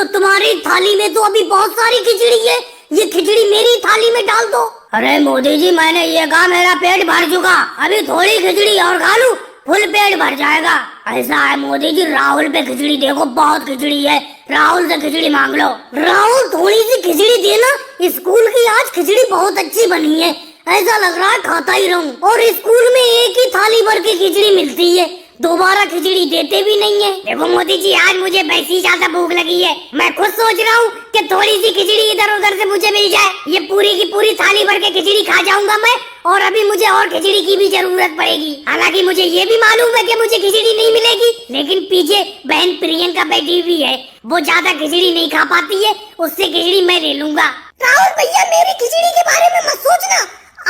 तो तुम्हारी थाली में तो अभी बहुत सारी खिचड़ी है, ये खिचड़ी मेरी थाली में डाल दो। अरे मोदी जी, मैंने ये कहा मेरा पेट भर चुका, अभी थोड़ी खिचड़ी और खा लूं, फुल पेट भर जाएगा। ऐसा है मोदी जी, राहुल पे खिचड़ी देखो, बहुत खिचड़ी है, राहुल से खिचड़ी मांग लो। राहुल थोड़ी सी खिचड़ी देना, स्कूल की आज खिचड़ी बहुत अच्छी बनी है, ऐसा लग रहा है खाता ही रहूं। और स्कूल में एक ही थाली भर की खिचड़ी मिलती है, दोबारा खिचड़ी देते भी नहीं है। देखो मोदी जी, आज मुझे वैसी ज्यादा भूख लगी है, मैं खुद सोच रहा हूँ कि थोड़ी सी खिचड़ी इधर उधर से मुझे मिल जाए, ये पूरी की पूरी थाली भर के खिचड़ी खा जाऊंगा मैं, और अभी मुझे और खिचड़ी की भी जरूरत पड़ेगी। हालांकि मुझे ये भी मालूम है कि मुझे खिचड़ी नहीं मिलेगी, लेकिन पीछे बहन प्रियंका बैठी हुई है, वो ज्यादा खिचड़ी नहीं खा पाती है, उससे खिचड़ी मैं ले लूंगा। राहुल भैया, मेरी खिचड़ी के बारे में मत सोचना,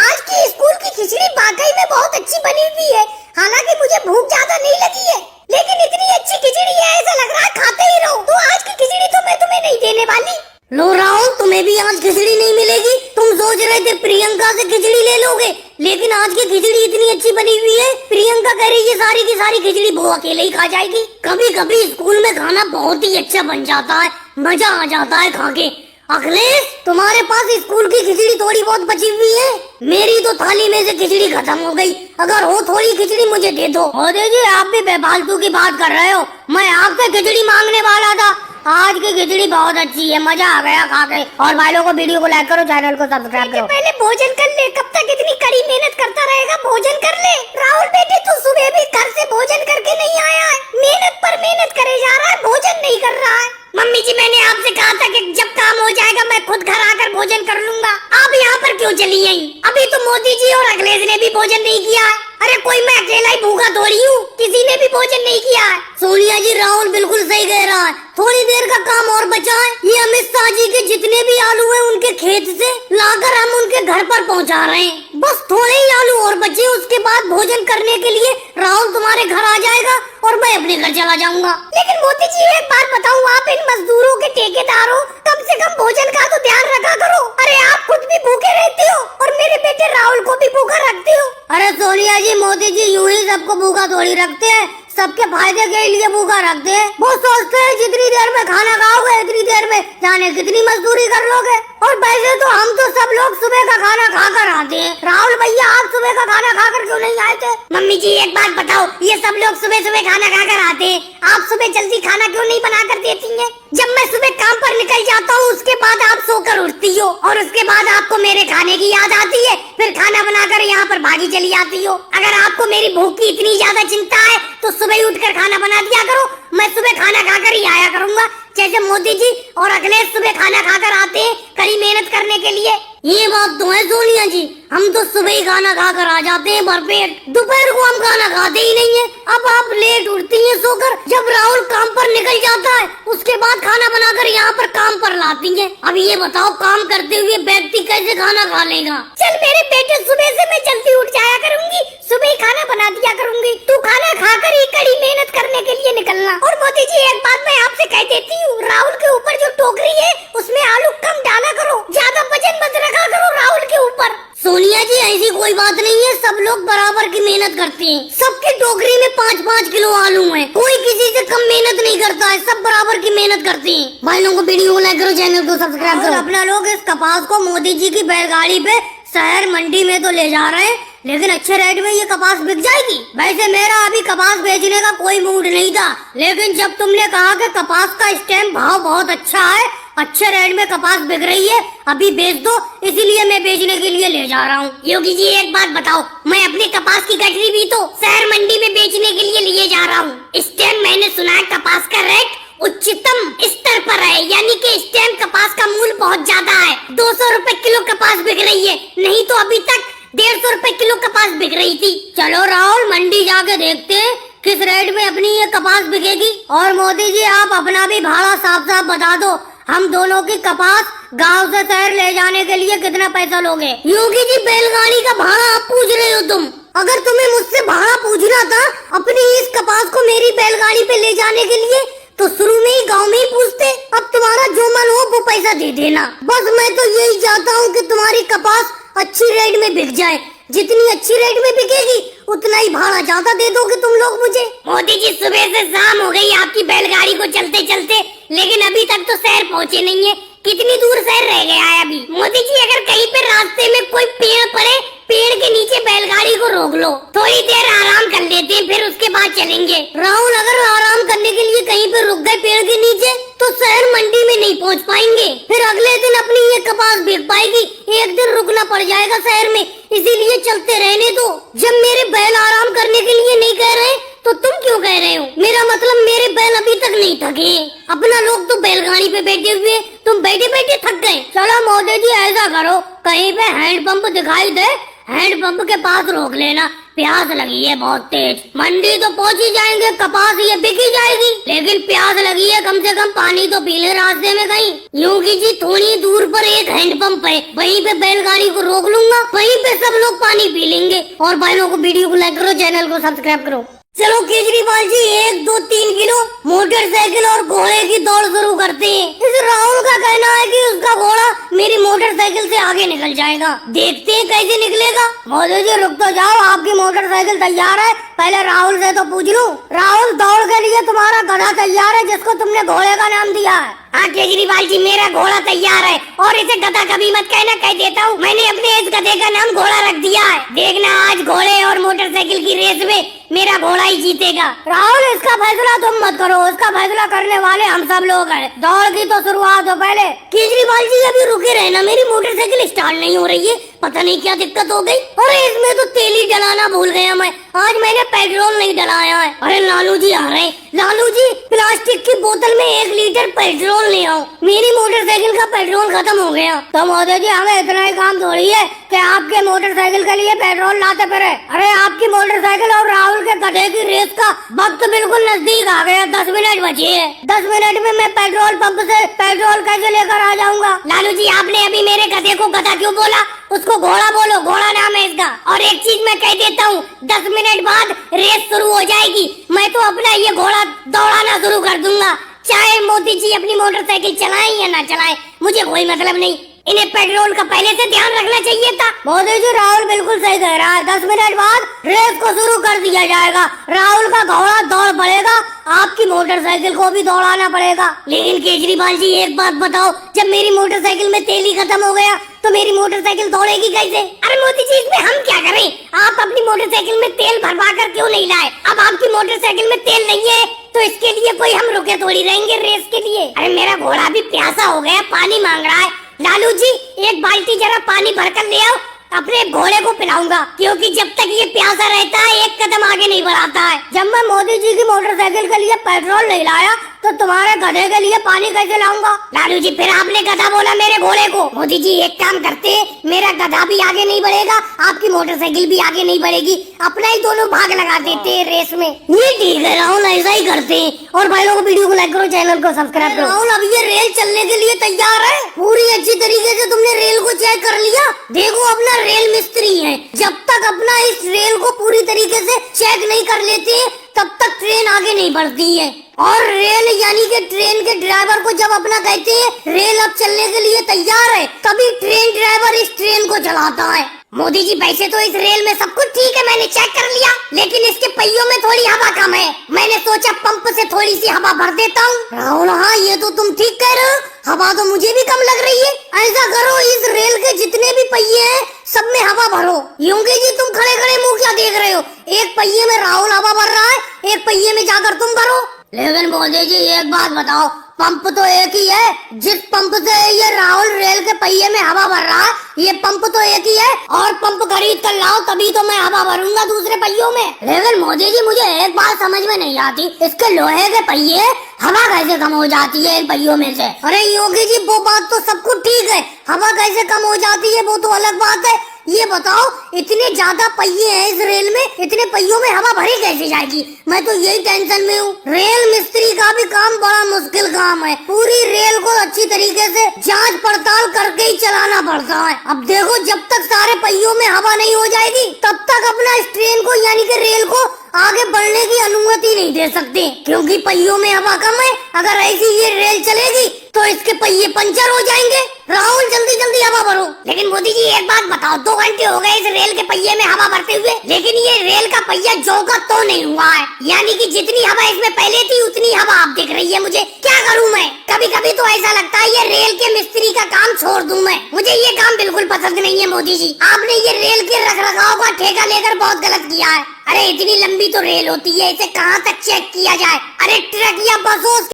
आज की स्कूल की खिचड़ी वाकई में बहुत अच्छी बनी हुई है। हालांकि मुझे भूख ज्यादा नहीं लगी है, लेकिन इतनी अच्छी खिचड़ी है, ऐसा लग रहा है खाते ही रहूं। तो आज की खिचड़ी तो मैं तुम्हें नहीं देने वाली। लो राहुल, तुम्हें भी आज खिचड़ी नहीं मिलेगी। तुम सोच रहे थे प्रियंका से खिचड़ी ले लोगे, लेकिन आज की खिचड़ी इतनी अच्छी बनी हुई है, प्रियंका कह रही है सारी की सारी खिचड़ी वो अकेले ही खा जाएगी। कभी कभी स्कूल में खाना बहुत ही अच्छा बन जाता है, मजा आ जाता है खा के। अखिलेश, तुम्हारे पास स्कूल की खिचड़ी थोड़ी बहुत बची हुई है, मेरी तो थाली में से खिचड़ी खत्म हो गई, अगर हो थोड़ी खिचड़ी मुझे दे दो। मोदी जी, आप भी बेफालतू की बात कर रहे हो, मैं आपसे खिचड़ी मांगने वाला था। आज की खिचड़ी बहुत अच्छी है, मजा आ गया खा के। और भाई लोगों को वीडियो को लाइक करो, चैनल को सब्सक्राइब करो। पहले भोजन कर ले, कब तक इतनी कड़ी मेहनत करता रहेगा, भोजन कर ले। राहुल बेटे, तू सुबह भी घर से भोजन करके नहीं आया है, मेहनत पर मेहनत करे जा रहा है, भोजन नहीं कर रहा है। मम्मी जी, मैंने आपसे कहा था कि जब काम हो जाएगा मैं खुद घर आकर भोजन कर लूंगा, आप यहाँ पर क्यों चली आई? अभी तो मोदी जी और अखिलेश ने भी भोजन नहीं किया है। अरे कोई मैं अकेला ही भूखा थोड़ी हूँ, किसी ने भी भोजन नहीं किया है। सोनिया जी, राहुल बिल्कुल सही कह रहा है, थोड़ी देर का काम और बचा है। ये अमित शाह जी के जितने भी आलू हैं उनके खेत से लाकर हम उनके घर पर पहुँचा रहे हैं, बस थोड़े ही आलू और बचे, उसके बाद भोजन करने के लिए राहुल तुम्हारे घर आ जाएगा और मैं अपने घर चला जाऊंगा। लेकिन मोदी जी, एक बात बताऊं, आप इन मजदूरों के ठेकेदार हो, कम से कम भोजन का तो ध्यान रखा करो। अरे आप खुद भी भूखे रहते हो और मेरे बेटे राहुल को भी भूखा रखते हो। अरे सोनिया जी, मोदी जी यूं ही सबको भूखा थोड़ी रखते हैं, सबके फायदे के लिए भूखा रखते हैं। वो सोचते हैं जितनी देर में खाना खाओगे इतनी देर में जाने कितनी मजदूरी कर लोगे। और वैसे तो हम तो सब लोग सुबह का खाना खाकर आते हैं। राहुल भैया, आप सुबह का खाना खाकर क्यों नहीं आए थे? मम्मी जी, एक बात बताओ, ये सब लोग सुबह सुबह खाना खाकर आते हैं, आप सुबह जल्दी खाना क्यों नहीं बना कर देती हैं? जब मैं सुबह काम पर निकल जाता हूँ उसके बाद आप सोकर उठती हो, और उसके बाद आपको मेरे खाने की याद आती है, फिर खाना बनाकर यहाँ पर भागी चली आती हो। अगर आपको मेरी भूख की इतनी ज्यादा चिंता है तो सुबह ही उठकर खाना बना दिया करो, मैं सुबह खाना खाकर ही आया करूँगा, जैसे मोदी जी और अखिलेश सुबह खाना खाकर आते हैं कड़ी मेहनत करने के लिए। ये बात तो है सोनिया जी, हम तो सुबह ही खाना खाकर आ जाते हैं भरपेट, दोपहर को हम खाना खाते ही नहीं है। अब आप लेट उठती हैं सोकर, जब राहुल काम पर निकल जाता है उसके बाद खाना बनाकर यहाँ पर काम पर लाती हैं। अब ये बताओ, काम करते हुए व्यक्ति कैसे खाना खा लेगा? चल मेरे बेटे, सुबह से मैं जल्दी उठ जाया करूंगी, सुबह ही खाना बना दिया करूंगी, तू खाना खाकर ही कड़ी मेहनत करने के लिए निकलना। और मोदी जी, एक बात मैं आपसे कह देती हूँ, राहुल के ऊपर जो टोकरी है उसमें आलू कम डाला करो, ज्यादा वजन मत रखा करो राहुल के ऊपर। सोनिया जी, ऐसी कोई बात नहीं है, सब लोग बराबर की मेहनत करते हैं, सबकी टोकरी में 5-5 किलो आलू है, कोई किसी से कम मेहनत नहीं करता है, सब बराबर की मेहनत करते हैं। भाई लोगों को वीडियो को लाइक करो, चैनल को सब्सक्राइब करो। अपना लोग इस कपास को मोदी जी की बैलगाड़ी पे शहर मंडी में तो ले जा रहे हैं, लेकिन अच्छे रेट में ये कपास बिक जाएगी। वैसे मेरा अभी कपास बेचने का कोई मूड नहीं था, लेकिन जब तुमने कहा कि कपास का स्टैम्प भाव बहुत अच्छा है, अच्छे रेट में कपास बिक रही है, अभी बेच दो, इसीलिए मैं बेचने के लिए ले जा रहा हूँ। योगी जी, एक बात बताओ, मैं अपनी कपास की गठरी भी तो शहर मंडी में बेचने के लिए लिए जा रहा हूँ। स्टैम्प मैंने सुना है कपास का रेट उच्चतम स्तर पर है, यानी कि स्टैम्प कपास का मूल्य बहुत ज्यादा है, 200 रुपए किलो कपास बिक रही है, नहीं तो अभी तक 150 रुपए किलो कपास बिक रही थी। चलो राहुल, मंडी जाके देखते हैं किस रेट में अपनी ये कपास बिकेगी। और मोदी जी, आप अपना भी भाड़ा साफ साफ बता दो, हम दोनों की कपास गांव से शहर ले जाने के लिए कितना पैसा लोगे? योगी जी, बैलगाड़ी का भाड़ा आप पूछ रहे हो तुम, अगर तुम्हें मुझसे भाड़ा पूछना था अपनी इस कपास को मेरी बैलगाड़ी पे ले जाने के लिए तो शुरू में ही गांव में ही पूछते। अब तुम्हारा जो मन हो वो पैसा दे देना, बस मैं तो यही चाहता हूँ कि तुम्हारी कपास अच्छी रेट में बिक जाए, जितनी अच्छी रेट में बिकेगी उतना ही भाड़ा ज्यादा दे दोगे तुम लोग मुझे। मोदी जी, सुबह से शाम हो गई, आपकी बैलगाड़ी को चलते चलते लेकिन अभी तक तो शहर पहुँचे नहीं है। कितनी दूर शहर रह गया है अभी? मोदी जी अगर कहीं पे रास्ते में कोई पेड़ पड़े, पेड़ के नीचे बैलगाड़ी को रोक लो, थोड़ी देर आराम कर लेते हैं, फिर उसके बाद चलेंगे। राहुल अगर आराम करने के लिए कहीं पे रुक गए पेड़ के नीचे तो शहर मंडी में नहीं पहुंच पाएंगे, फिर अगले दिन अपनी ये कपास बिक पाएगी। एक दिन रुकना पड़ जाएगा शहर में, इसीलिए चलते रहने दो। जब मेरे बैल आराम करने के लिए नहीं कह रहे तो तुम क्यों कह रहे हो? मेरा मतलब मेरे बैल अभी तक नहीं थके। अपना लोग तो बैलगाड़ी पे बैठे हुए, तुम बैठे बैठे थक गए। चलो मोदी जी ऐसा करो, कहीं पे हैंडपंप दिखाई दे, हैंडपंप के पास रोक लेना, प्यास लगी है बहुत तेज। मंडी तो पहुंच ही जाएंगे, कपास ये बिक ही जाएगी, लेकिन प्यास लगी है, कम से कम पानी तो पी ले रास्ते में कहीं। योगी जी थोड़ी दूर पर एक हैंडपंप है, वहीं पे बैलगाड़ी को रोक लूंगा, वहीं पे सब लोग पानी पी लेंगे। और भाइयों को वीडियो को लाइक करो, चैनल को सब्सक्राइब करो। चलो केजरीवाल जी 1, 2, 3 किलो मोटरसाइकिल और घोड़े की दौड़ शुरू करते हैं। इस राहुल का कहना है कि उसका घोड़ा मेरी मोटरसाइकिल से आगे निकल जाएगा, देखते हैं कैसे निकलेगा। मोदी जी रुक तो जाओ, आपकी मोटरसाइकिल तैयार है, पहले राहुल से तो पूछ लूं। राहुल दौड़ के लिए तुम्हारा गधा तैयार है जिसको तुमने घोड़े का नाम दिया है? हाँ केजरीवाल जी मेरा घोड़ा तैयार है, और इसे गधा कभी मत कहना, कह देता हूँ। मैंने अपने इस गधे का नाम घोड़ा रख दिया है। देखना आज घोड़े और मोटरसाइकिल की रेस में मेरा घोड़ा ही जीतेगा। राहुल इसका फैसला तुम मत करो, उसका फैसला करने वाले हम सब लोग हैं। दौड़ की तो शुरुआत हो पहले। केजरीवाल जी अभी रुके रहना, मेरी मोटरसाइकिल स्टार्ट नहीं हो रही है, पता नहीं क्या दिक्कत हो गई। अरे इसमें तो तेल ही डलाना भूल गया मैं, आज मैंने पेट्रोल नहीं डलाया है। अरे लालू जी आ रहे हैं। लालू जी प्लास्टिक की बोतल में 1 लीटर पेट्रोल ले आओ, मेरी मोटरसाइकिल का पेट्रोल खत्म हो गया। तो मोदी जी हमें इतना ही काम थोड़ी है कि आपके मोटरसाइकिल के लिए पेट्रोल लाते फिरे। अरे आपकी मोटरसाइकिल और राहुल के गधे की रेस का वक्त बिल्कुल नजदीक आ गया, 10 मिनट बचे हैं। 10 मिनट में मैं पेट्रोल पंप से पेट्रोल कैसे लेकर आ जाऊंगा? लालू जी आपने अभी मेरे गधे को गधा क्यों बोला? उसको घोड़ा बोलो, घोड़ा नाम है इसका। और एक चीज मैं कह देता हूँ, 10 मिनट बाद रेस शुरू हो जाएगी, मैं तो अपना ये घोड़ा दौड़ाना शुरू कर दूंगा, चाहे मोदी जी अपनी मोटरसाइकिल चलाएं या ना चलाएं, मुझे कोई मतलब नहीं। इन्हें पेट्रोल का पहले से ध्यान रखना चाहिए था। मोदी जी राहुल बिल्कुल सही कह रहा है, 10 मिनट बाद रेस को शुरू कर दिया जाएगा। राहुल का घोड़ा दौड़ पड़ेगा, आपकी मोटरसाइकिल को भी दौड़ाना पड़ेगा। लेकिन केजरीवाल जी एक बात बताओ, जब मेरी मोटरसाइकिल में तेल ही खत्म हो गया तो मेरी मोटरसाइकिल दौड़ेगी कैसे? अरे मोदी जी इसमें हम क्या करें? आप अपनी मोटरसाइकिल में तेल भरवा कर क्यों नहीं लाए? अब आपकी मोटरसाइकिल में तेल नहीं है तो इसके लिए कोई हम रुके थोड़ी रहेंगे रेस के लिए। अरे मेरा घोड़ा भी प्यासा हो गया, पानी मांग रहा है। लालू जी एक बाल्टी जरा पानी भरकर ले आओ, अपने घोड़े को पिलाऊंगा, क्योंकि जब तक ये प्यासा रहता है एक कदम आगे नहीं बढ़ाता है। जब मैं मोदी जी की मोटरसाइकिल के लिए पेट्रोल नहीं लाया तो तुम्हारे गधे के लिए पानी कैसे लाऊंगा? लालू जी फिर आपने गधा बोला मेरे घोड़े को। मोदी जी एक काम करते, मेरा गधा भी आगे नहीं बढ़ेगा, आपकी मोटरसाइकिल भी आगे नहीं बढ़ेगी, अपना ही दोनों भाग लगा देते हैं रेस में। ये ठीक है राहुल, ऐसा ही करते हैं। और भाई लोगों को वीडियो को लाइक करो, चैनल को सब्सक्राइब करो। राहुल अब ये रेल चलने के लिए तैयार है, पूरी अच्छी तरीके से तुमने रेल को चेक कर लिया। देखो अपना रेल मिस्त्री है, जब तक अपना इस रेल को पूरी तरीके से चेक नहीं कर लेते तब तक ट्रेन आगे नहीं बढ़ती है। और रेल यानी कि ट्रेन के ड्राइवर को जब अपना कहते हैं रेल अब चलने के लिए तैयार है, तभी ट्रेन ड्राइवर इस ट्रेन को चलाता है। मोदी जी वैसे तो इस रेल में सब कुछ ठीक है, मैंने चेक कर लिया, लेकिन इसके पहियों में थोड़ी हवा कम है। मैंने सोचा पंप से थोड़ी सी हवा भर देता हूँ। राहुल हाँ ये तो तुम ठीक कह रहे हो, हवा तो मुझे भी कम लग रही है। ऐसा करो इस रेल के जितने भी पहिए हैं सब में हवा भरो। योगी जी तुम खड़े खड़े मुंह क्या देख रहे हो? एक पहिए में राहुल हवा भर रहा है, एक पहिए में जाकर तुम भरो। लेकिन मोदी जी एक बात बताओ, पंप तो एक ही है, जिस पंप से ये राहुल रेल के पहिए में हवा भर रहा है ये पंप तो एक ही है, और पंप खरीद कर लाओ तभी तो मैं हवा भरूंगा दूसरे पहियों में। लेकिन मोदी जी मुझे एक बात समझ में नहीं आती, इसके लोहे के पहिए हवा कैसे कम हो जाती है इन पहियों में से? अरे योगी जी वो बात तो सब कुछ ठीक है, हवा कैसे कम हो जाती है वो तो अलग बात है। ये बताओ इतने ज्यादा पहिए हैं इस रेल में, इतने पहियों में हवा भरी कैसे जाएगी? मैं तो यही टेंशन में हूँ। रेल मिस्त्री का भी काम बड़ा मुश्किल काम है, पूरी रेल को अच्छी तरीके से जांच पड़ताल करके ही चलाना पड़ता है। अब देखो जब तक सारे पहियों में हवा नहीं हो जाएगी तब तक अपना इस ट्रेन को यानी कि रेल को आगे बढ़ने की अनुमति नहीं दे सकते, क्योंकि पहियों में हवा कम है। अगर ऐसी ये रेल चलेगी तो इसके पहिए पंचर हो जाएंगे। राहुल जल्दी जल्दी हवा भरो। लेकिन मोदी जी एक बात बताओ, 2 घंटे हो गए इस रेल के पहिए में हवा भरते हुए, लेकिन ये रेल का पहिया जो का तो नहीं हुआ है। यानी कि जितनी हवा इसमें पहले थी उतनी हवा अब दिख रही है मुझे। क्या करूँ मैं? कभी कभी तो ऐसा लगता है ये रेल के मिस्त्री का काम छोड़ दूं मैं। मुझे ये काम बिल्कुल पसंद नहीं है मोदी जी। आपने ये रेल के रखरखाव का ठेका लेकर बहुत गलत किया है। अरे इतनी लंबी तो रेल होती है, इसे कहाँ तक चेक किया जाए? अरे ट्रक या बसों